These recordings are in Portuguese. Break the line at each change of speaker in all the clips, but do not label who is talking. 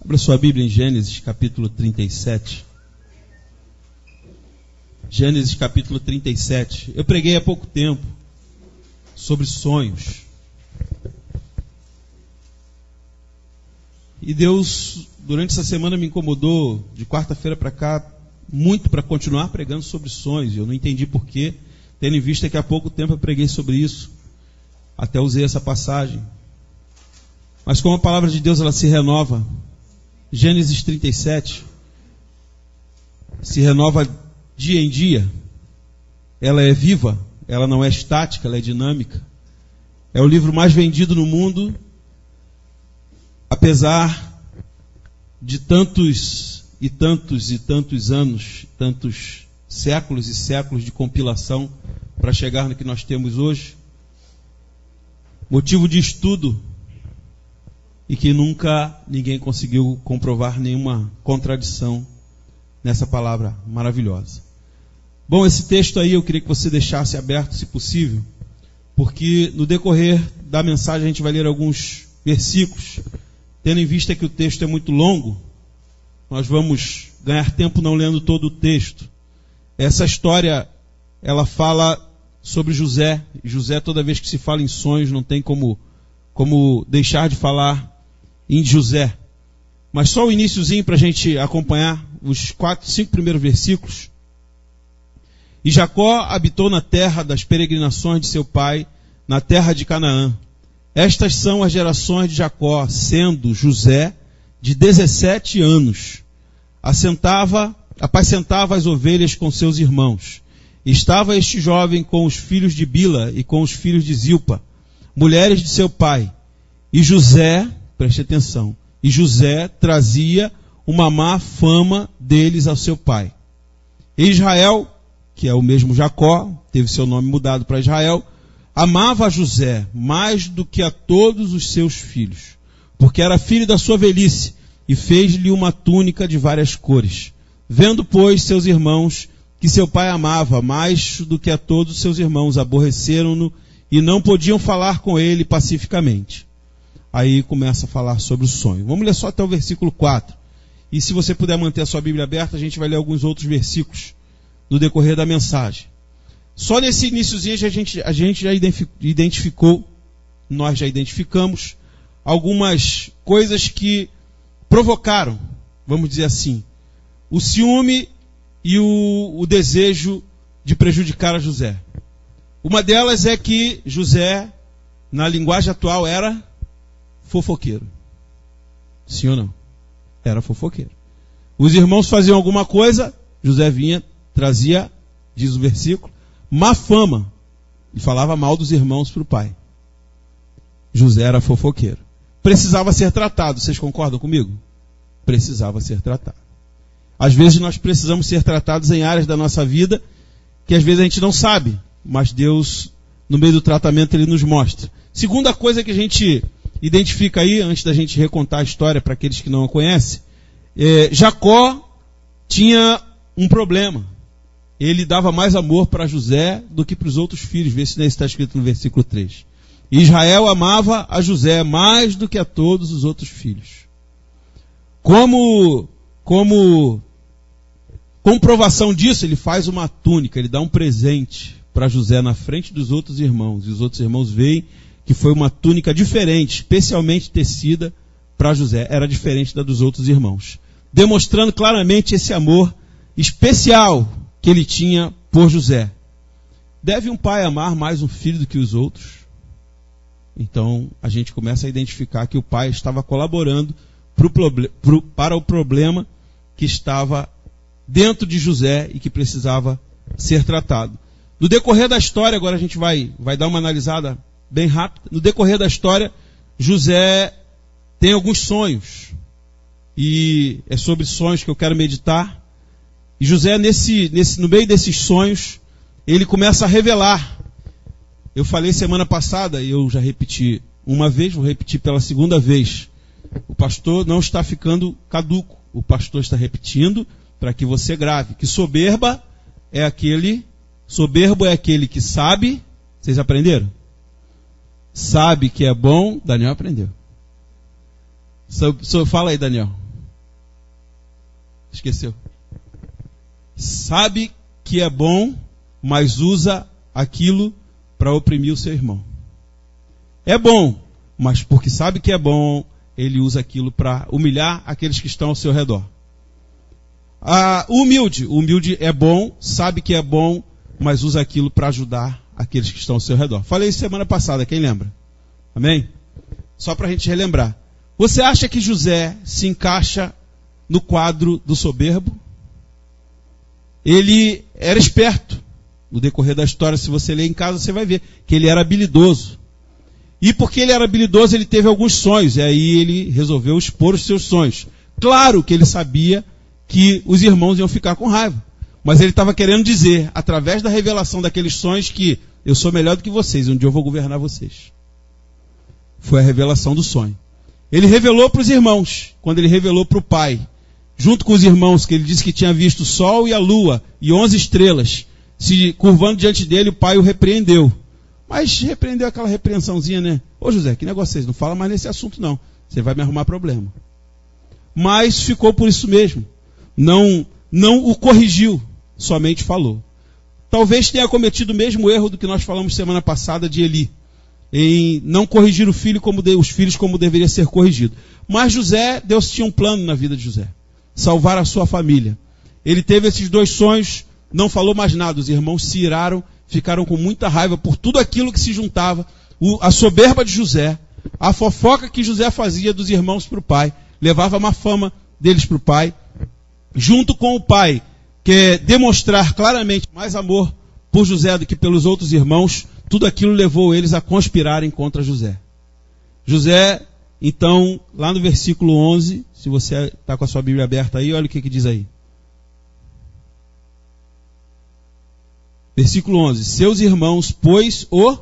Abra sua Bíblia em Gênesis capítulo 37. Gênesis capítulo 37. Eu preguei há pouco tempo sobre sonhos. E Deus, durante essa semana, me incomodou, de quarta-feira para cá, muito para continuar pregando sobre sonhos. Eu não entendi porquê, tendo em vista que há pouco tempo eu preguei sobre isso. Até usei essa passagem. Mas como a palavra de Deus ela se renova, Gênesis 37 se renova dia em dia. Ela é viva, ela não é estática, ela é dinâmica. É o livro mais vendido no mundo, apesar de tantos e tantos e tantos anos, tantos séculos e séculos de compilação para chegar no que nós temos hoje. Motivo de estudo e que nunca ninguém conseguiu comprovar nenhuma contradição nessa palavra maravilhosa. Bom, esse texto aí eu queria que você deixasse aberto, se possível, porque no decorrer da mensagem a gente vai ler alguns versículos. Tendo em vista que o texto é muito longo, nós vamos ganhar tempo não lendo todo o texto. Essa história, ela fala sobre José. José, toda vez que se fala em sonhos, não tem como deixar de falar em José. Mas só o iniciozinho para a gente acompanhar os 5 primeiros versículos. E Jacó habitou na terra das peregrinações de seu pai, na terra de Canaã. Estas são as gerações de Jacó, sendo José de 17 anos. Apacentava as ovelhas com seus irmãos. Estava este jovem com os filhos de Bila e com os filhos de Zilpa, mulheres de seu pai. E José, preste atenção, e José trazia uma má fama deles ao seu pai. E Israel, que é o mesmo Jacó, teve seu nome mudado para Israel, amava a José mais do que a todos os seus filhos, porque era filho da sua velhice, e fez-lhe uma túnica de várias cores. Vendo, pois, seus irmãos que seu pai amava mais do que a todos os seus irmãos, aborreceram-no e não podiam falar com ele pacificamente. Aí começa a falar sobre o sonho. Vamos ler só até o versículo 4. E se você puder manter a sua Bíblia aberta, a gente vai ler alguns outros versículos no decorrer da mensagem. Só nesse iniciozinho a gente já identificou, nós já identificamos algumas coisas que provocaram, vamos dizer assim, o ciúme e o desejo de prejudicar a José. Uma delas é que José, na linguagem atual, era fofoqueiro. Sim ou não? Era fofoqueiro. Os irmãos faziam alguma coisa, José vinha, trazia, diz o versículo, má fama, e falava mal dos irmãos para o pai. José era fofoqueiro. Precisava ser tratado, vocês concordam comigo? Precisava ser tratado. Às vezes nós precisamos ser tratados em áreas da nossa vida que às vezes a gente não sabe, mas Deus, no meio do tratamento, Ele nos mostra. Segunda coisa que a gente identifica aí, antes da gente recontar a história para aqueles que não a conhecem, Jacó tinha um problema. Ele dava mais amor para José do que para os outros filhos. Vê se está escrito no versículo 3. Israel amava a José mais do que a todos os outros filhos. Como comprovação disso, ele faz uma túnica, ele dá um presente para José na frente dos outros irmãos. E os outros irmãos veem que foi uma túnica diferente, especialmente tecida para José. Era diferente da dos outros irmãos. Demonstrando claramente esse amor especial que ele tinha por José. Deve um pai amar mais um filho do que os outros? Então a gente começa a identificar que o pai estava colaborando para o problema que estava dentro de José e que precisava ser tratado. No decorrer da história, agora a gente vai dar uma analisada bem rápida. No decorrer da história, José tem alguns sonhos. E é sobre sonhos que eu quero meditar. E José, no meio desses sonhos, ele começa a revelar. Eu falei semana passada, e eu já repeti uma vez, vou repetir pela segunda vez. O pastor não está ficando caduco. O pastor está repetindo para que você grave. Que soberbo é aquele que sabe. Vocês aprenderam? Sabe que é bom. Daniel aprendeu. Fala aí, Daniel. Esqueceu. Sabe que é bom, mas usa aquilo para oprimir o seu irmão. É bom, mas porque sabe que é bom, ele usa aquilo para humilhar aqueles que estão ao seu redor. O humilde é bom, sabe que é bom, mas usa aquilo para ajudar aqueles que estão ao seu redor. Falei isso semana passada, quem lembra? Amém? Só para a gente relembrar. Você acha que José se encaixa no quadro do soberbo? Ele era esperto. No decorrer da história, se você ler em casa, você vai ver que ele era habilidoso. E porque ele era habilidoso, ele teve alguns sonhos. E aí ele resolveu expor os seus sonhos. Claro que ele sabia que os irmãos iam ficar com raiva. Mas ele estava querendo dizer, através da revelação daqueles sonhos, que eu sou melhor do que vocês, um dia eu vou governar vocês. Foi a revelação do sonho. Ele revelou para os irmãos, quando ele revelou para o pai, junto com os irmãos, que ele disse que tinha visto o sol e a lua e 11 estrelas, se curvando diante dele, o pai o repreendeu. Mas repreendeu aquela repreensãozinha, né? Ô José, que negócio é esse? Não fala mais nesse assunto não, você vai me arrumar problema. Mas ficou por isso mesmo. Não o corrigiu, somente falou. Talvez tenha cometido o mesmo erro do que nós falamos semana passada de Eli, em não corrigir os filhos como deveria ser corrigido. Mas José, Deus tinha um plano na vida de José, salvar a sua família. Ele teve esses 2 sonhos, não falou mais nada. Os irmãos se iraram, ficaram com muita raiva por tudo aquilo que se juntava, a soberba de José, a fofoca que José fazia dos irmãos para o pai, levava a má fama deles para o pai, junto com o pai, que demonstrar claramente mais amor por José do que pelos outros irmãos. Tudo aquilo levou eles a conspirarem contra José. José, então, lá no versículo 11, se você está com a sua Bíblia aberta aí, olha o que diz aí. Versículo 11. Seus irmãos, pois, o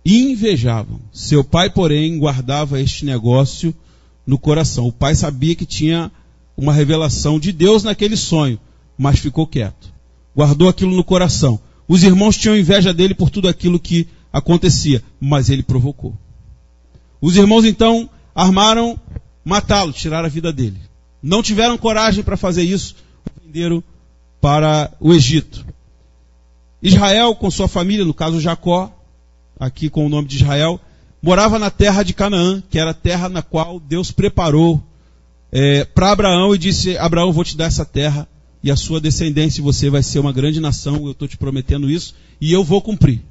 invejavam. Seu pai, porém, guardava este negócio no coração. O pai sabia que tinha uma revelação de Deus naquele sonho, mas ficou quieto. Guardou aquilo no coração. Os irmãos tinham inveja dele por tudo aquilo que acontecia, mas ele provocou. Os irmãos então armaram matá-lo, tiraram a vida dele. Não tiveram coragem para fazer isso, o venderam para o Egito. Israel, com sua família, no caso Jacó, aqui com o nome de Israel, morava na terra de Canaã, que era a terra na qual Deus preparou para Abraão e disse: Abraão, vou te dar essa terra e a sua descendência, você vai ser uma grande nação, eu estou te prometendo isso, e eu vou cumprir.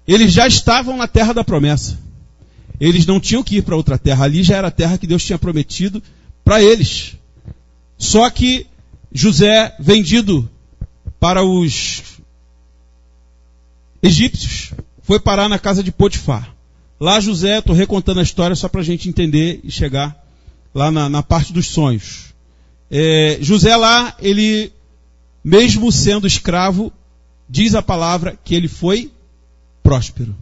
Eles já estavam na terra da promessa. Eles não tinham que ir para outra terra, ali já era a terra que Deus tinha prometido para eles. Só que José, vendido para os egípcios, foi parar na casa de Potifar. Lá José, estou recontando a história só para a gente entender e chegar lá na parte dos sonhos. José lá, ele, mesmo sendo escravo, diz a palavra que ele foi próspero.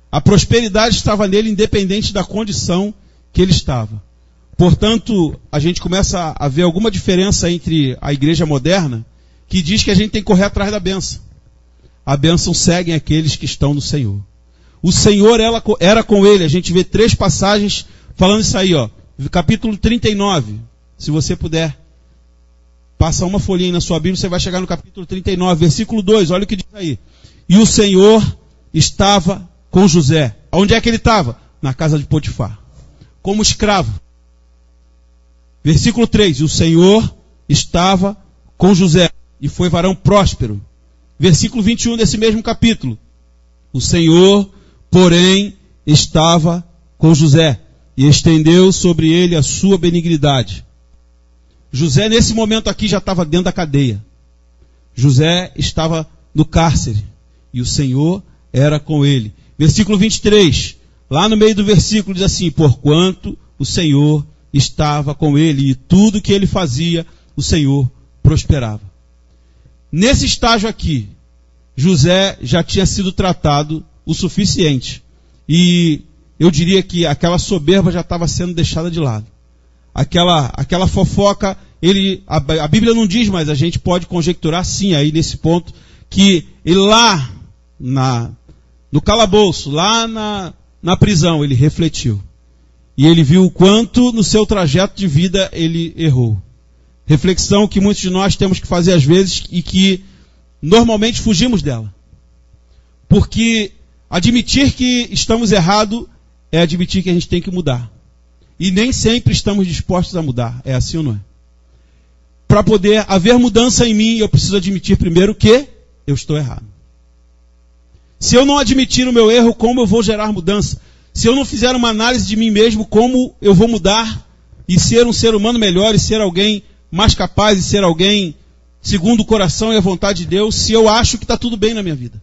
A prosperidade estava nele, independente da condição que ele estava. Portanto, a gente começa a ver alguma diferença entre a igreja moderna, que diz que a gente tem que correr atrás da bênção. A bênção segue aqueles que estão no Senhor. O Senhor era com ele. A gente vê 3 passagens falando isso aí, ó. Capítulo 39. Se você puder, passa uma folhinha na sua Bíblia, você vai chegar no capítulo 39, versículo 2. Olha o que diz aí. E o Senhor estava com José. Onde é que ele estava? Na casa de Potifar, como escravo. Versículo 3. E o Senhor estava com José, e foi varão próspero. Versículo 21 desse mesmo capítulo. O Senhor, porém, estava com José, e estendeu sobre ele a sua benignidade. José, nesse momento aqui, já estava dentro da cadeia. José estava no cárcere, e o Senhor era com ele. Versículo 23, lá no meio do versículo diz assim: porquanto o Senhor estava com ele, e tudo que ele fazia, o Senhor prosperava. Nesse estágio aqui, José já tinha sido tratado o suficiente. E eu diria que aquela soberba já estava sendo deixada de lado. Aquela fofoca, a Bíblia não diz, mas a gente pode conjecturar sim aí nesse ponto, que ele lá no calabouço, lá na prisão, ele refletiu. E ele viu o quanto no seu trajeto de vida ele errou. Reflexão que muitos de nós temos que fazer às vezes e que normalmente fugimos dela. Porque admitir que estamos errados é admitir que a gente tem que mudar. E nem sempre estamos dispostos a mudar. É assim ou não é? Para poder haver mudança em mim, eu preciso admitir primeiro que eu estou errado. Se eu não admitir o meu erro, como eu vou gerar mudança? Se eu não fizer uma análise de mim mesmo, como eu vou mudar e ser um ser humano melhor e ser alguém mais capaz e ser alguém segundo o coração e a vontade de Deus, se eu acho que está tudo bem na minha vida?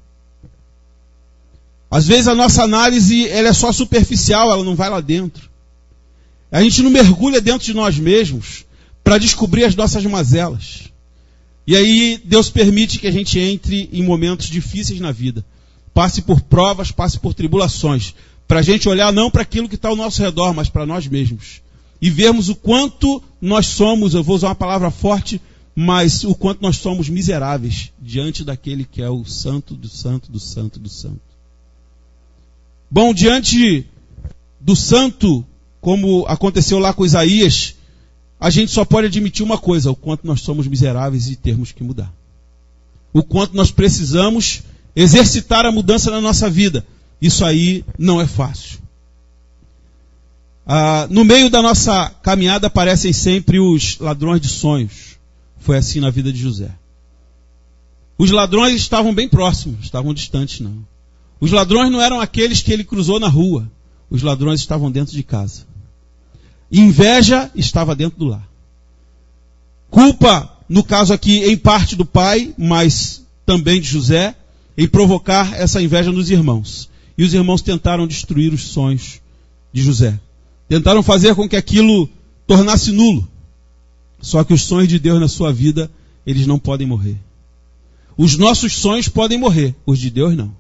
Às vezes a nossa análise ela é só superficial, ela não vai lá dentro. A gente não mergulha dentro de nós mesmos para descobrir as nossas mazelas. E aí Deus permite que a gente entre em momentos difíceis na vida. Passe por provas, passe por tribulações. Para a gente olhar não para aquilo que está ao nosso redor, mas para nós mesmos. E vermos o quanto nós somos, eu vou usar uma palavra forte, mas o quanto nós somos miseráveis diante daquele que é o santo do santo do santo do santo. Bom, diante do santo, como aconteceu lá com Isaías, a gente só pode admitir uma coisa, o quanto nós somos miseráveis e termos que mudar. O quanto nós precisamos exercitar a mudança na nossa vida. Isso aí não é fácil. No meio da nossa caminhada aparecem sempre os ladrões de sonhos. Foi assim na vida de José. Os ladrões estavam bem próximos, estavam distantes não. Os ladrões não eram aqueles que ele cruzou na rua. Os ladrões estavam dentro de casa. Inveja estava dentro do lar. Culpa, no caso aqui, em parte do pai, mas também de José, em provocar essa inveja nos irmãos. E os irmãos tentaram destruir os sonhos de José. Tentaram fazer com que aquilo tornasse nulo. Só que os sonhos de Deus na sua vida, eles não podem morrer. Os nossos sonhos podem morrer, os de Deus não.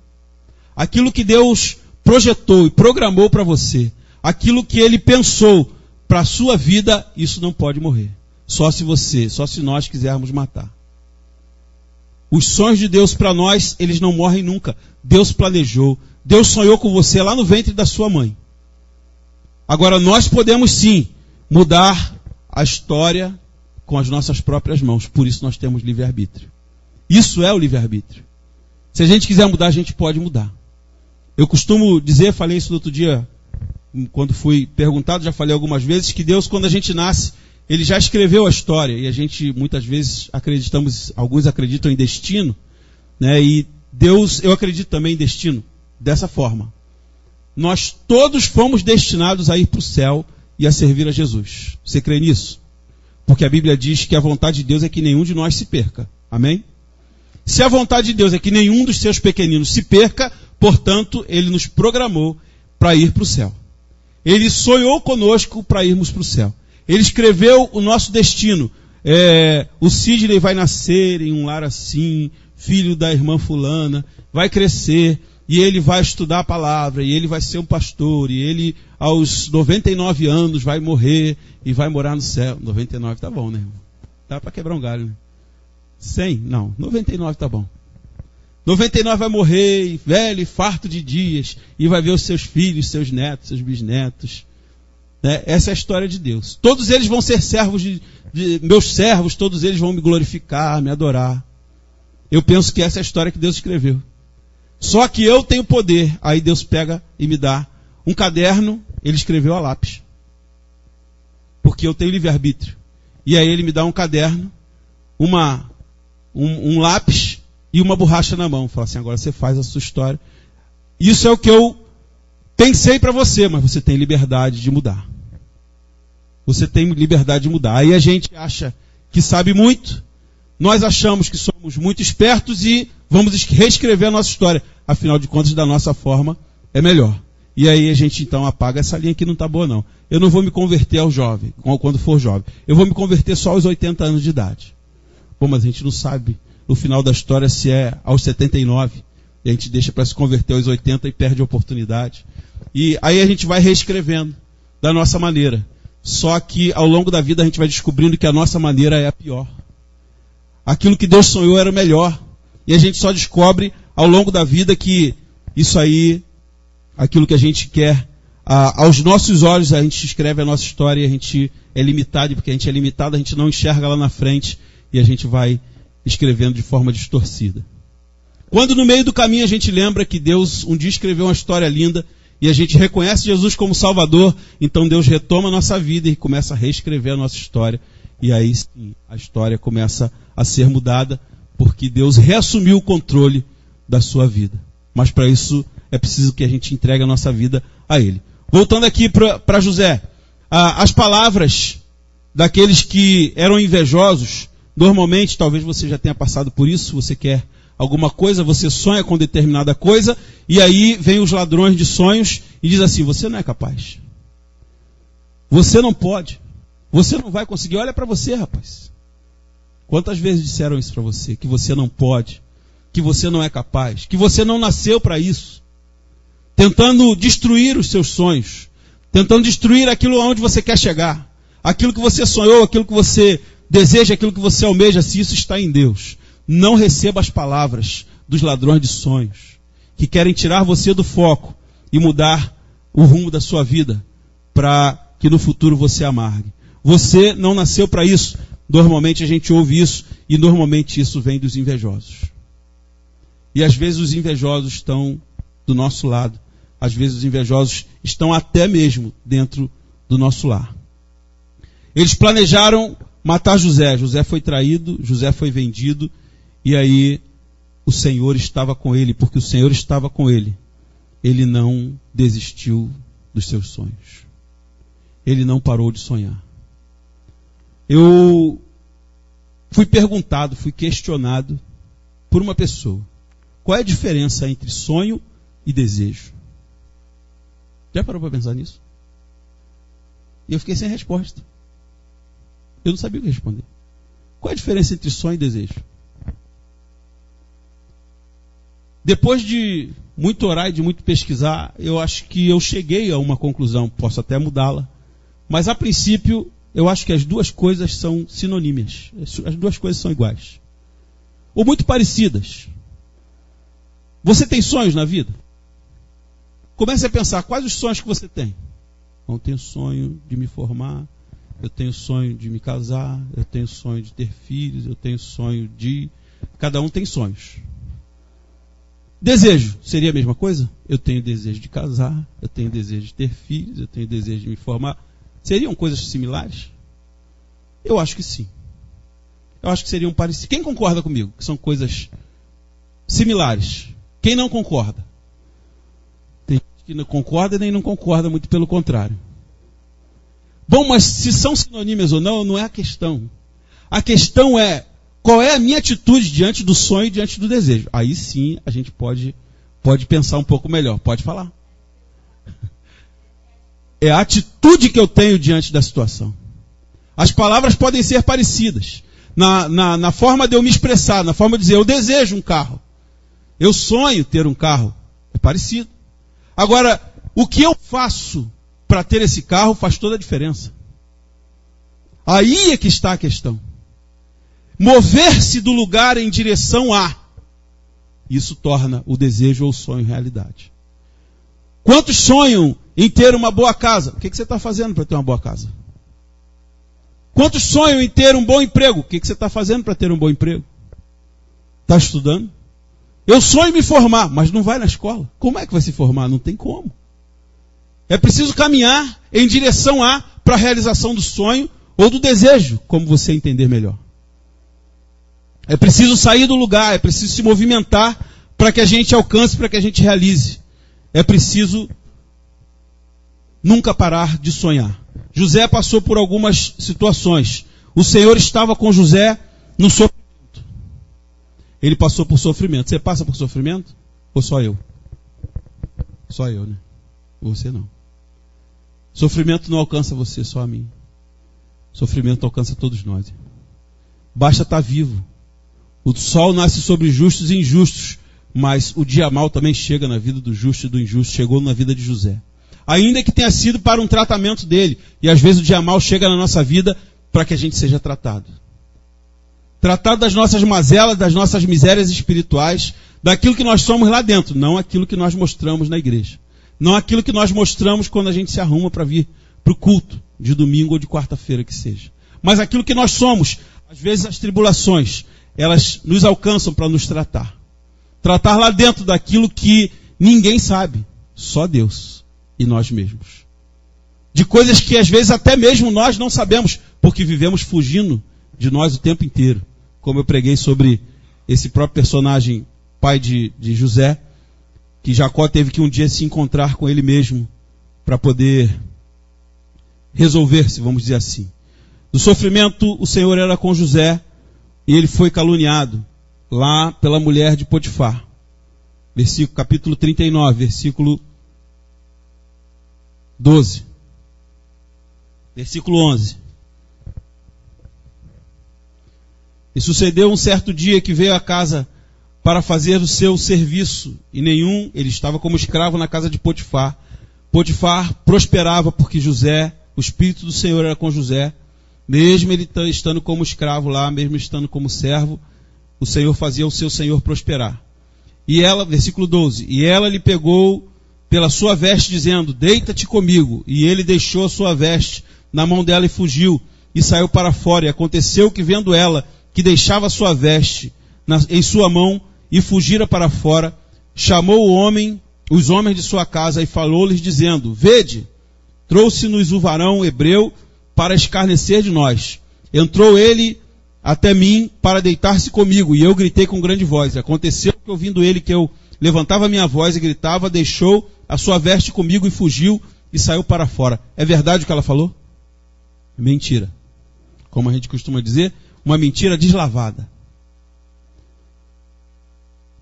Aquilo que Deus projetou e programou para você, aquilo que Ele pensou para a sua vida, isso não pode morrer. Só se nós quisermos matar. Os sonhos de Deus para nós, eles não morrem nunca. Deus planejou. Deus sonhou com você lá no ventre da sua mãe. Agora, nós podemos sim mudar a história com as nossas próprias mãos. Por isso nós temos livre-arbítrio. Isso é o livre-arbítrio. Se a gente quiser mudar, a gente pode mudar. Eu costumo dizer, falei isso no outro dia, quando fui perguntado, já falei algumas vezes, que Deus, quando a gente nasce, Ele já escreveu a história. E a gente, muitas vezes, alguns acreditam em destino, né? E Deus, eu acredito também em destino, dessa forma. Nós todos fomos destinados a ir para o céu e a servir a Jesus. Você crê nisso? Porque a Bíblia diz que a vontade de Deus é que nenhum de nós se perca. Amém? Se a vontade de Deus é que nenhum dos seus pequeninos se perca, portanto, Ele nos programou para ir para o céu. Ele sonhou conosco para irmos para o céu. Ele escreveu o nosso destino. O Sidney vai nascer em um lar assim, filho da irmã fulana, vai crescer, e ele vai estudar a palavra, e ele vai ser um pastor, e ele, aos 99 anos, vai morrer e vai morar no céu. 99 tá bom, né? Dá para quebrar um galho, né? 100? Não, 99 tá bom. 99 vai morrer, velho e farto de dias, e vai ver os seus filhos, seus netos, seus bisnetos. Essa é a história de Deus. Todos eles vão ser servos meus servos, todos eles vão me glorificar, me adorar. Eu penso que essa é a história que Deus escreveu. Só que eu tenho poder. Aí Deus pega e me dá um caderno, Ele escreveu a lápis. Porque eu tenho livre-arbítrio. E aí Ele me dá um caderno, um lápis e uma borracha na mão. Fala assim, agora você faz a sua história. Isso é o que eu pensei para você, mas você tem liberdade de mudar. Você tem liberdade de mudar. Aí a gente acha que sabe muito, nós achamos que somos muito espertos e vamos reescrever a nossa história. Afinal de contas, da nossa forma, é melhor. E aí a gente então apaga, essa linha aqui não está boa não. Eu não vou me converter ao jovem, quando for jovem. Eu vou me converter só aos 80 anos de idade. Bom, mas a gente não sabe no final da história se é aos 79. E a gente deixa para se converter aos 80 e perde a oportunidade. E aí a gente vai reescrevendo da nossa maneira. Só que ao longo da vida a gente vai descobrindo que a nossa maneira é a pior. Aquilo que Deus sonhou era o melhor. E a gente só descobre ao longo da vida que isso aí, aquilo que a gente quer aos nossos olhos a gente escreve a nossa história e a gente é limitado, e porque a gente é limitado, a gente não enxerga lá na frente e a gente vai escrevendo de forma distorcida. Quando no meio do caminho a gente lembra que Deus um dia escreveu uma história linda e a gente reconhece Jesus como Salvador, então Deus retoma a nossa vida e começa a reescrever a nossa história. E aí sim, a história começa a ser mudada, porque Deus reassumiu o controle da sua vida. Mas para isso é preciso que a gente entregue a nossa vida a Ele. Voltando aqui para José, as palavras daqueles que eram invejosos, normalmente, talvez você já tenha passado por isso, você quer alguma coisa, você sonha com determinada coisa, e aí vem os ladrões de sonhos e diz assim, você não é capaz. Você não pode. Você não vai conseguir. Olha para você, rapaz. Quantas vezes disseram isso para você? Que você não pode, que você não é capaz, que você não nasceu para isso. Tentando destruir os seus sonhos, tentando destruir aquilo aonde você quer chegar, aquilo que você sonhou, aquilo que você deseja, aquilo que você almeja, se isso está em Deus. Não receba as palavras dos ladrões de sonhos, que querem tirar você do foco e mudar o rumo da sua vida, para que no futuro você amargue. Você não nasceu para isso. Normalmente a gente ouve isso, e normalmente isso vem dos invejosos. E às vezes os invejosos estão do nosso lado. Às vezes os invejosos estão até mesmo dentro do nosso lar. Eles planejaram matar José. José foi traído, José foi vendido, e aí o Senhor estava com ele, porque o Senhor estava com ele. Ele não desistiu dos seus sonhos. Ele não parou de sonhar. Eu fui perguntado, fui questionado por uma pessoa. Qual é a diferença entre sonho e desejo? Já parou para pensar nisso? E eu fiquei sem resposta. Eu não sabia o que responder. Qual é a diferença entre sonho e desejo? Depois de muito orar e de muito pesquisar, eu acho que eu cheguei a uma conclusão. Posso até mudá-la. Mas a princípio, eu acho que as duas coisas são sinônimas. As duas coisas são iguais. Ou muito parecidas. Você tem sonhos na vida? Comece a pensar, quais os sonhos que você tem? Eu tenho sonho de me formar, eu tenho sonho de me casar, eu tenho sonho de ter filhos, eu tenho sonho de... Cada um tem sonhos. Desejo, seria a mesma coisa? Eu tenho desejo de casar, eu tenho desejo de ter filhos, eu tenho desejo de me formar. Seriam coisas similares? Eu acho que sim. Eu acho que seriam parecidas. Quem concorda comigo que são coisas similares? Quem não concorda? Tem gente que não concorda e nem não concorda, muito pelo contrário. Bom, mas se são sinônimas ou não, não é a questão. A questão é, qual é a minha atitude diante do sonho e diante do desejo? Aí sim a gente pode pensar um pouco melhor. Pode falar. É a atitude que eu tenho diante da situação. As palavras podem ser parecidas. Na forma de eu me expressar, na forma de dizer, eu desejo um carro. Eu sonho ter um carro. É parecido. Agora, o que eu faço para ter esse carro faz toda a diferença. Aí é que está a questão. Mover-se do lugar em direção a. Isso torna o desejo ou o sonho realidade. Quantos sonham em ter uma boa casa? O que você está fazendo para ter uma boa casa? Quantos sonham em ter um bom emprego? O que você está fazendo para ter um bom emprego? Está estudando? Eu sonho em me formar, mas não vai na escola. Como é que vai se formar? Não tem como. É preciso caminhar em direção a para a realização do sonho ou do desejo, como você entender melhor. É preciso sair do lugar, é preciso se movimentar para que a gente alcance, para que a gente realize. É preciso nunca parar de sonhar. José passou por algumas situações. O Senhor estava com José no sofrimento. Ele passou por sofrimento. Você passa por sofrimento? Ou só eu? Só eu, né? Você não. Sofrimento não alcança você, só a mim. Sofrimento alcança todos nós. Basta estar vivo. O sol nasce sobre justos e injustos, mas o dia mau também chega na vida do justo e do injusto. Chegou na vida de José. Ainda que tenha sido para um tratamento dele. E às vezes o dia mau chega na nossa vida para que a gente seja tratado. Tratado das nossas mazelas, das nossas misérias espirituais, daquilo que nós somos lá dentro, não aquilo que nós mostramos na igreja. Não aquilo que nós mostramos quando a gente se arruma para vir para o culto, de domingo ou de quarta-feira que seja. Mas aquilo que nós somos. Às vezes as tribulações, elas nos alcançam para nos tratar. Tratar lá dentro daquilo que ninguém sabe, só Deus e nós mesmos. De coisas que às vezes até mesmo nós não sabemos, porque vivemos fugindo de nós o tempo inteiro. Como eu preguei sobre esse próprio personagem, pai de José, que Jacó teve que um dia se encontrar com ele mesmo para poder resolver-se, vamos dizer assim. No sofrimento, o Senhor era com José e ele foi caluniado lá pela mulher de Potifar. Capítulo 39, versículo 12. Versículo 11. E sucedeu um certo dia que veio à casa para fazer o seu serviço, e ele estava como escravo na casa de Potifar. Potifar prosperava porque José, o Espírito do Senhor era com José, mesmo ele estando como escravo lá, mesmo estando como servo, o Senhor fazia o seu Senhor prosperar. E ela, versículo 12, e ela lhe pegou pela sua veste, dizendo, deita-te comigo. E ele deixou a sua veste na mão dela e fugiu, e saiu para fora. E aconteceu que, vendo ela que deixava a sua veste em sua mão, e fugira para fora, chamou os homens de sua casa, e falou-lhes, dizendo, vede, trouxe-nos o varão hebreu para escarnecer de nós. Entrou ele até mim para deitar-se comigo, e eu gritei com grande voz. Aconteceu que, ouvindo ele que eu levantava a minha voz e gritava, deixou a sua veste comigo e fugiu e saiu para fora. É verdade o que ela falou? Mentira. Como a gente costuma dizer, uma mentira deslavada.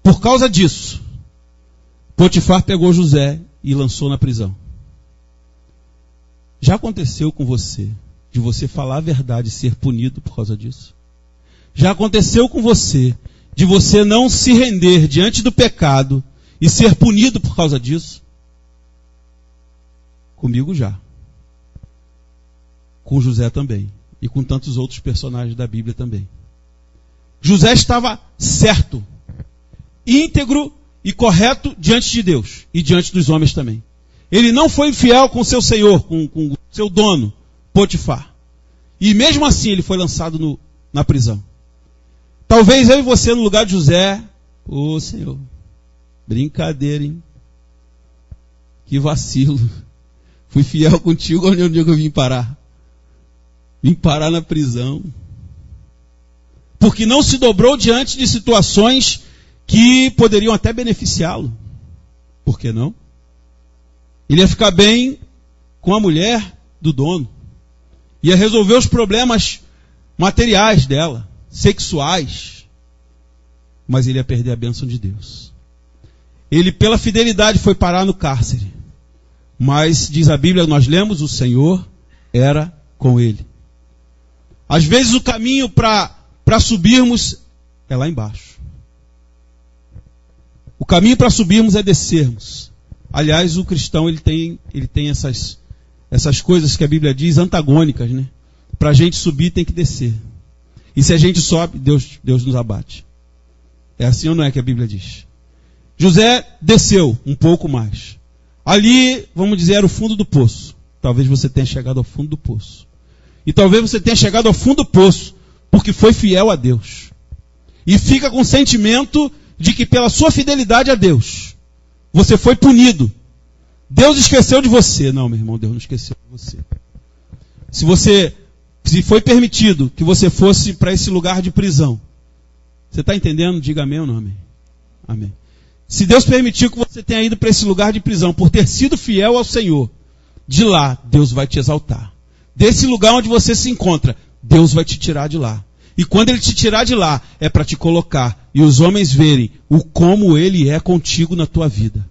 Por causa disso, Potifar pegou José e lançou na prisão. Já aconteceu com você, de você falar a verdade e ser punido por causa disso? Já aconteceu com você, de você não se render diante do pecado e ser punido por causa disso? Comigo já. Com José também. E com tantos outros personagens da Bíblia também. José estava certo, íntegro e correto diante de Deus e diante dos homens também. Ele não foi infiel com seu senhor, com seu dono, Potifar. E mesmo assim ele foi lançado na prisão. Talvez eu e você no lugar de José, Senhor, brincadeira, hein? Que vacilo. Fui fiel contigo, onde eu vim parar? Vim parar na prisão. Porque não se dobrou diante de situações que poderiam até beneficiá-lo. Por que não? Ele ia ficar bem com a mulher do dono. Ia resolver os problemas materiais dela, sexuais. Mas ele ia perder a bênção de Deus. Ele, pela fidelidade, foi parar no cárcere. Mas, diz a Bíblia, nós lemos, o Senhor era com ele. Às vezes o caminho para subirmos é lá embaixo. O caminho para subirmos é descermos. Aliás, o cristão ele tem essas coisas que a Bíblia diz antagônicas, né? Para a gente subir tem que descer. E se a gente sobe, Deus nos abate. É assim ou não é que a Bíblia diz? José desceu um pouco mais. Ali, vamos dizer, era o fundo do poço. Talvez você tenha chegado ao fundo do poço. E talvez você tenha chegado ao fundo do poço porque foi fiel a Deus. E fica com o sentimento de que pela sua fidelidade a Deus, você foi punido. Deus esqueceu de você. Não, meu irmão, Deus não esqueceu de você. Se foi permitido que você fosse para esse lugar de prisão, você está entendendo? Diga amém ou não amém? Amém. Se Deus permitiu que você tenha ido para esse lugar de prisão por ter sido fiel ao Senhor, de lá Deus vai te exaltar. Desse lugar onde você se encontra, Deus vai te tirar de lá. E quando Ele te tirar de lá, é para te colocar e os homens verem o como Ele é contigo na tua vida.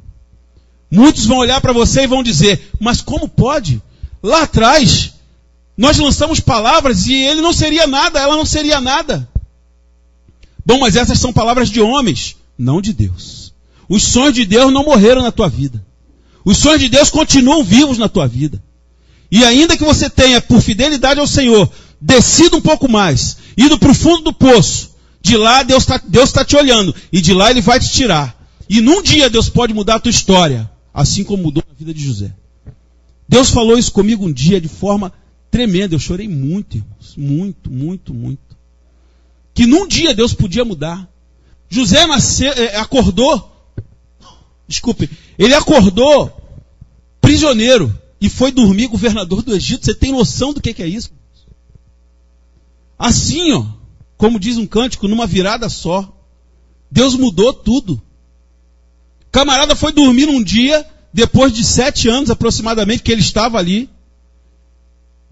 Muitos vão olhar para você e vão dizer, mas como pode? Lá atrás, nós lançamos palavras e ele não seria nada, ela não seria nada. Bom, mas essas são palavras de homens, não de Deus. Os sonhos de Deus não morreram na tua vida. Os sonhos de Deus continuam vivos na tua vida. E ainda que você tenha, por fidelidade ao Senhor, descido um pouco mais, ido para o fundo do poço, de lá Deus está te olhando, e de lá Ele vai te tirar. E num dia Deus pode mudar a tua história. assim como mudou a vida de José. Deus falou isso comigo um dia de forma tremenda. Eu chorei muito, irmãos. Muito, muito, muito. Que num dia Deus podia mudar. José ele acordou prisioneiro e foi dormir governador do Egito. Você tem noção do que é isso? Assim, ó, como diz um cântico, numa virada só. Deus mudou tudo. O camarada foi dormir num dia, depois de 7 anos aproximadamente, que ele estava ali.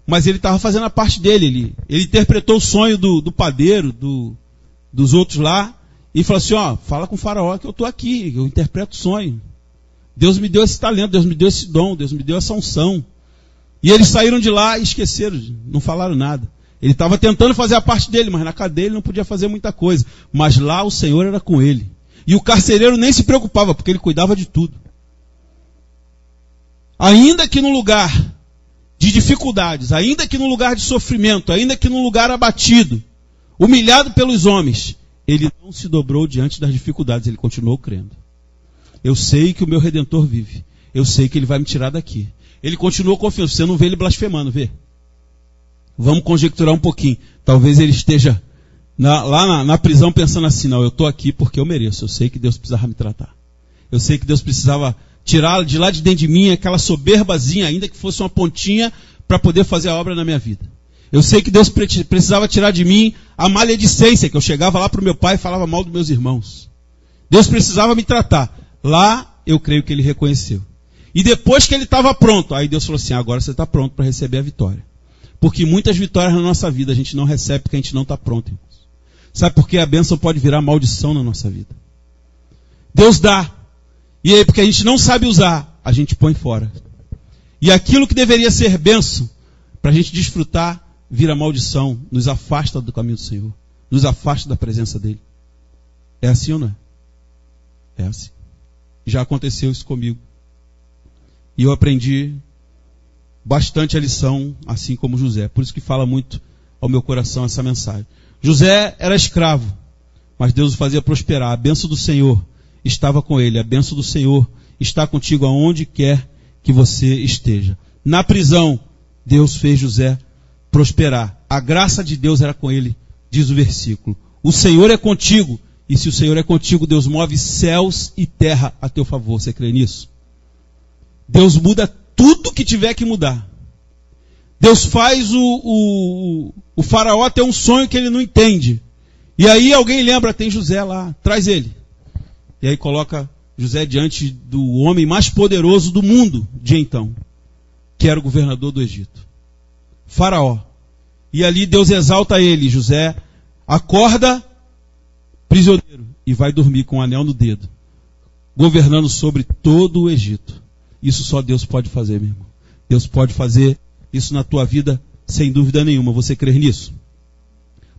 Mas ele estava fazendo a parte dele. Ele interpretou o sonho do padeiro, dos outros lá, e falou assim, ó, fala com o faraó que eu estou aqui, eu interpreto o sonho. Deus me deu esse talento, Deus me deu esse dom, Deus me deu essa unção. E eles saíram de lá e esqueceram, não falaram nada. Ele estava tentando fazer a parte dele, mas na cadeia ele não podia fazer muita coisa. Mas lá o Senhor era com ele. E o carcereiro nem se preocupava, porque ele cuidava de tudo. Ainda que no lugar de dificuldades, ainda que no lugar de sofrimento, ainda que no lugar abatido, humilhado pelos homens, ele não se dobrou diante das dificuldades, ele continuou crendo. Eu sei que o meu Redentor vive. Eu sei que ele vai me tirar daqui. Ele continuou confiando. Você não vê ele blasfemando, vê? Vamos conjecturar um pouquinho. Talvez ele esteja lá na prisão pensando assim, não, eu estou aqui porque eu mereço. Eu sei que Deus precisava me tratar. Eu sei que Deus precisava tirar de lá de dentro de mim aquela soberbazinha, ainda que fosse uma pontinha, para poder fazer a obra na minha vida. Eu sei que Deus precisava tirar de mim a maledicência, que eu chegava lá para o meu pai e falava mal dos meus irmãos. Deus precisava me tratar. Lá, eu creio que ele reconheceu. E depois que ele estava pronto, aí Deus falou assim, agora você está pronto para receber a vitória. Porque muitas vitórias na nossa vida a gente não recebe porque a gente não está pronto, irmãos. Sabe por que a bênção pode virar maldição na nossa vida? Deus dá. E aí, porque a gente não sabe usar, a gente põe fora. E aquilo que deveria ser bênção, para a gente desfrutar, vira maldição, nos afasta do caminho do Senhor, nos afasta da presença dEle. É assim ou não é? É assim. Já aconteceu isso comigo. E eu aprendi bastante a lição, assim como José. Por isso que fala muito ao meu coração essa mensagem. José era escravo, mas Deus o fazia prosperar. A bênção do Senhor estava com ele. A bênção do Senhor está contigo aonde quer que você esteja. Na prisão, Deus fez José prosperar. A graça de Deus era com ele, diz o versículo. O Senhor é contigo, e se o Senhor é contigo, Deus move céus e terra a teu favor. Você crê nisso? Deus muda tudo que tiver que mudar. Deus faz o faraó ter um sonho que ele não entende. E aí alguém lembra, tem José lá, traz ele. E aí coloca José diante do homem mais poderoso do mundo de então, que era o governador do Egito. Faraó. E ali Deus exalta ele. José acorda prisioneiro e vai dormir com um anel no dedo, governando sobre todo o Egito. Isso só Deus pode fazer, meu irmão. Deus pode fazer isso na tua vida sem dúvida nenhuma. Você crê nisso?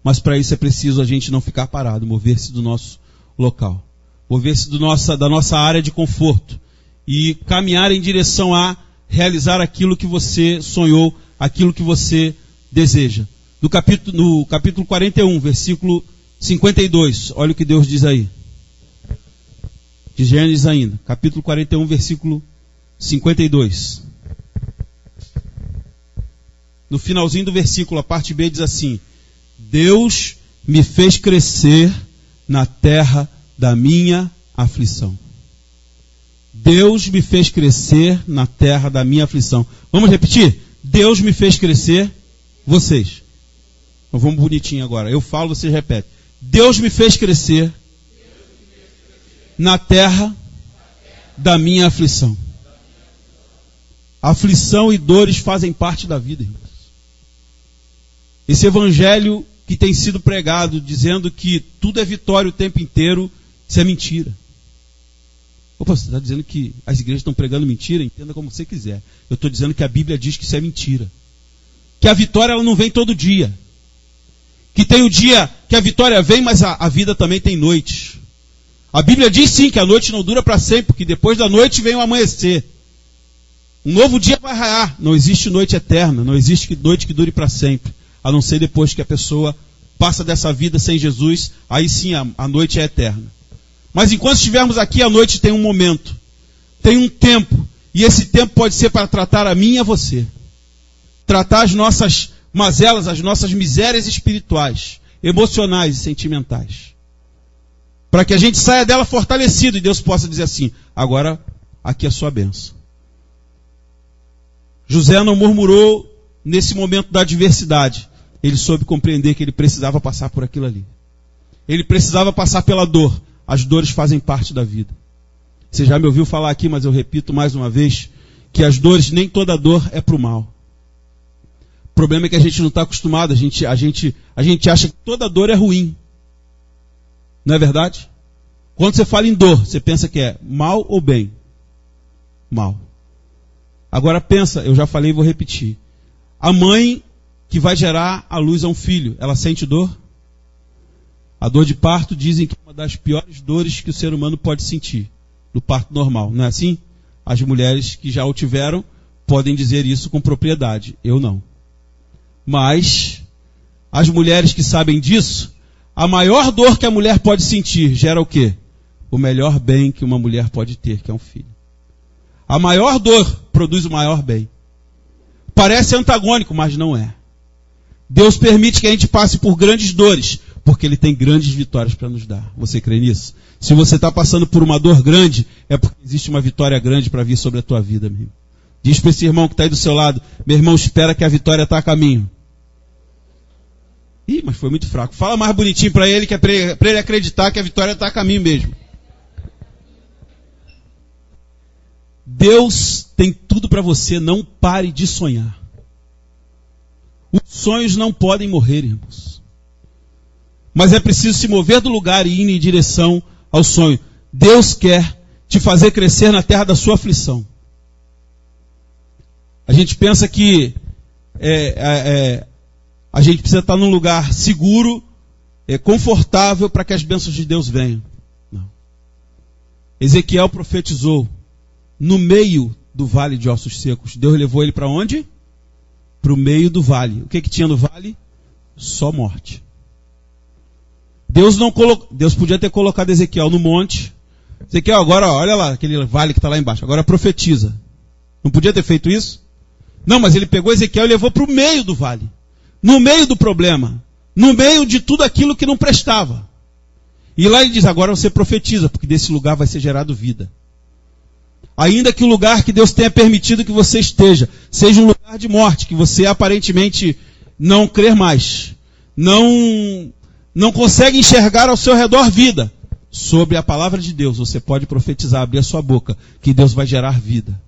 Mas para isso é preciso a gente não ficar parado, mover-se do nosso local, mover-se da nossa área de conforto e caminhar em direção a realizar aquilo que você sonhou, aquilo que você deseja. No capítulo 41, versículo 52, olha o que Deus diz aí. De Gênesis ainda, capítulo 41, versículo 52. No finalzinho do versículo, a parte B diz assim: Deus me fez crescer na terra da minha aflição. Deus me fez crescer na terra da minha aflição. Vamos repetir? Deus me fez crescer, vocês. Então vamos bonitinho agora. Eu falo, vocês repetem. Deus me fez crescer na terra da minha aflição. Aflição e dores fazem parte da vida, irmãos. Esse evangelho que tem sido pregado, dizendo que tudo é vitória o tempo inteiro, isso é mentira. Opa, você está dizendo que as igrejas estão pregando mentira? Entenda como você quiser. Eu estou dizendo que a Bíblia diz que isso é mentira. Que a vitória ela não vem todo dia. Que tem o dia que a vitória vem, mas a vida também tem noites. A Bíblia diz sim que a noite não dura para sempre, porque depois da noite vem o amanhecer. Um novo dia vai raiar. Não existe noite eterna, não existe noite que dure para sempre. A não ser depois que a pessoa passa dessa vida sem Jesus, aí sim a noite é eterna. Mas enquanto estivermos aqui, a noite tem um momento, tem um tempo, E esse tempo pode ser para tratar a mim e a você. Tratar as nossas mazelas, as nossas misérias espirituais, emocionais e sentimentais. Para que a gente saia dela fortalecido e Deus possa dizer assim: agora aqui é a sua bênção. José não murmurou nesse momento da adversidade. Ele soube compreender que ele precisava passar por aquilo ali. Ele precisava passar pela dor. As dores fazem parte da vida. Você já me ouviu falar aqui, mas eu repito mais uma vez, que as dores, nem toda dor é para o mal. O problema é que a gente não está acostumado, a gente acha que toda dor é ruim. Não é verdade? Quando você fala em dor, você pensa que é mal ou bem? Mal. Agora pensa, eu já falei e vou repetir. A mãe que vai gerar à luz a um filho, ela sente dor? A dor de parto dizem que é uma das piores dores que o ser humano pode sentir. Do parto normal, não é assim? As mulheres que já o tiveram podem dizer isso com propriedade. Eu não. Mas as mulheres que sabem disso, a maior dor que a mulher pode sentir gera o quê? O melhor bem que uma mulher pode ter, que é um filho. A maior dor produz o maior bem. Parece antagônico, mas não é. Deus permite que a gente passe por grandes dores, porque Ele tem grandes vitórias para nos dar. Você crê nisso? Se você está passando por uma dor grande, é porque existe uma vitória grande para vir sobre a tua vida, meu irmão. Diz para esse irmão que está aí do seu lado: meu irmão, espera que a vitória está a caminho. Ih, mas foi muito fraco. Fala mais bonitinho para ele, que é para ele acreditar que a vitória está a caminho mesmo. Deus tem tudo para você, não pare de sonhar. Os sonhos não podem morrer, irmãos. Mas é preciso se mover do lugar e ir em direção ao sonho. Deus quer te fazer crescer na terra da sua aflição. A gente pensa que a gente precisa estar num lugar seguro, confortável, para que as bênçãos de Deus venham. Não. Ezequiel profetizou no meio do vale de ossos secos. Deus levou ele para onde? Para o meio do vale. O que tinha no vale? Só morte. Deus podia ter colocado Ezequiel no monte. Ezequiel, agora olha lá, aquele vale que está lá embaixo. Agora profetiza. Não podia ter feito isso? Não, mas ele pegou Ezequiel e levou para o meio do vale. No meio do problema. No meio de tudo aquilo que não prestava. E lá ele diz: agora você profetiza, porque desse lugar vai ser gerado vida. Ainda que o lugar que Deus tenha permitido que você esteja seja um lugar de morte, que você aparentemente não crer mais, não consegue enxergar ao seu redor vida, sobre a palavra de Deus você pode profetizar, abrir a sua boca, que Deus vai gerar vida.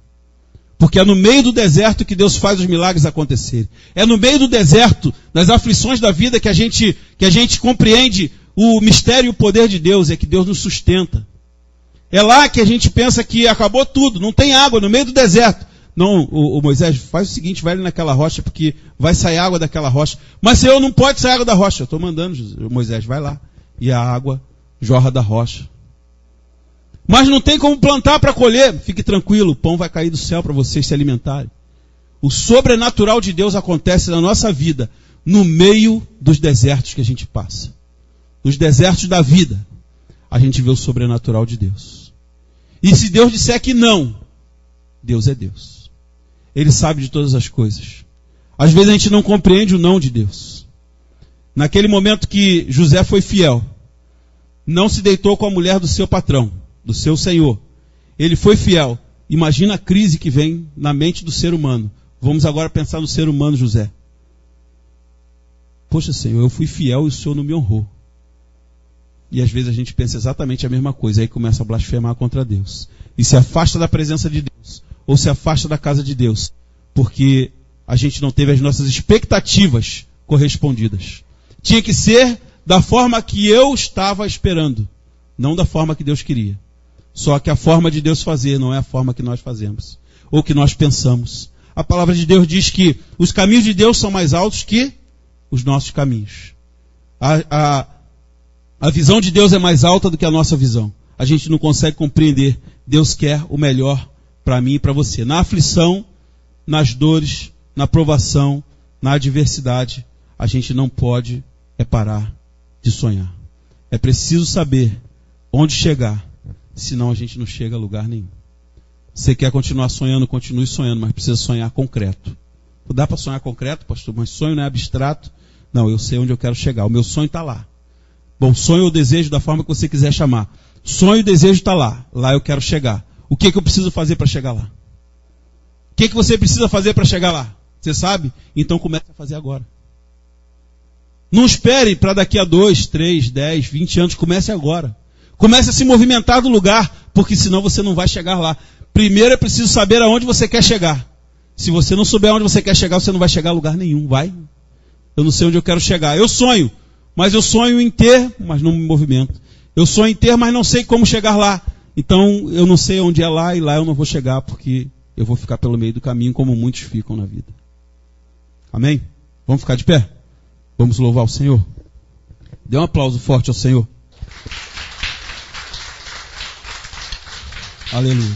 Porque é no meio do deserto que Deus faz os milagres acontecerem. É no meio do deserto, das aflições da vida, que a gente compreende o mistério e o poder de Deus, é que Deus nos sustenta. É lá que a gente pensa que acabou tudo, não tem água no meio do deserto. Não, o Moisés, faz o seguinte, vai ali naquela rocha, porque vai sair água daquela rocha. Mas Senhor, não pode sair água da rocha. Eu estou mandando, Moisés, vai lá. E a água jorra da rocha. Mas não tem como plantar para colher. Fique tranquilo, o pão vai cair do céu para vocês se alimentarem. O sobrenatural de Deus acontece na nossa vida, no meio dos desertos que a gente passa. Nos desertos da vida, a gente vê o sobrenatural de Deus. E se Deus disser que não, Deus é Deus. Ele sabe de todas as coisas. Às vezes a gente não compreende o não de Deus. Naquele momento que José foi fiel, não se deitou com a mulher do seu patrão, do seu senhor. Ele foi fiel. Imagina a crise que vem na mente do ser humano. Vamos agora pensar no ser humano, José. Poxa, Senhor, eu fui fiel e o Senhor não me honrou. E às vezes a gente pensa exatamente a mesma coisa, aí começa a blasfemar contra Deus. E se afasta da presença de Deus, ou se afasta da casa de Deus, porque a gente não teve as nossas expectativas correspondidas. Tinha que ser da forma que eu estava esperando, não da forma que Deus queria. Só que a forma de Deus fazer não é a forma que nós fazemos, ou que nós pensamos. A palavra de Deus diz que os caminhos de Deus são mais altos que os nossos caminhos. A visão de Deus é mais alta do que a nossa visão. A gente não consegue compreender. Deus quer o melhor para mim e para você. Na aflição, nas dores, na provação, na adversidade, a gente não pode parar de sonhar. É preciso saber onde chegar, senão a gente não chega a lugar nenhum. Você quer continuar sonhando, continue sonhando, mas precisa sonhar concreto. Dá para sonhar concreto, pastor, mas sonho não é abstrato. Não, eu sei onde eu quero chegar. O meu sonho está lá. Bom, sonho ou desejo da forma que você quiser chamar. Sonho e desejo está lá. Lá eu quero chegar. O que eu preciso fazer para chegar lá? O que você precisa fazer para chegar lá? Você sabe? Então comece a fazer agora. Não espere para daqui a 2, 3, 10, 20 anos. Comece agora. Comece a se movimentar do lugar, porque senão você não vai chegar lá. Primeiro é preciso saber aonde você quer chegar. Se você não souber aonde você quer chegar, você não vai chegar a lugar nenhum. Vai? Eu não sei onde eu quero chegar. Eu sonho, mas eu sonho em ter, mas não me movimento. Eu sonho em ter, mas não sei como chegar lá. Então eu não sei onde é lá e lá eu não vou chegar, porque eu vou ficar pelo meio do caminho como muitos ficam na vida. Amém? Vamos ficar de pé? Vamos louvar o Senhor? Dê um aplauso forte ao Senhor. Aleluia.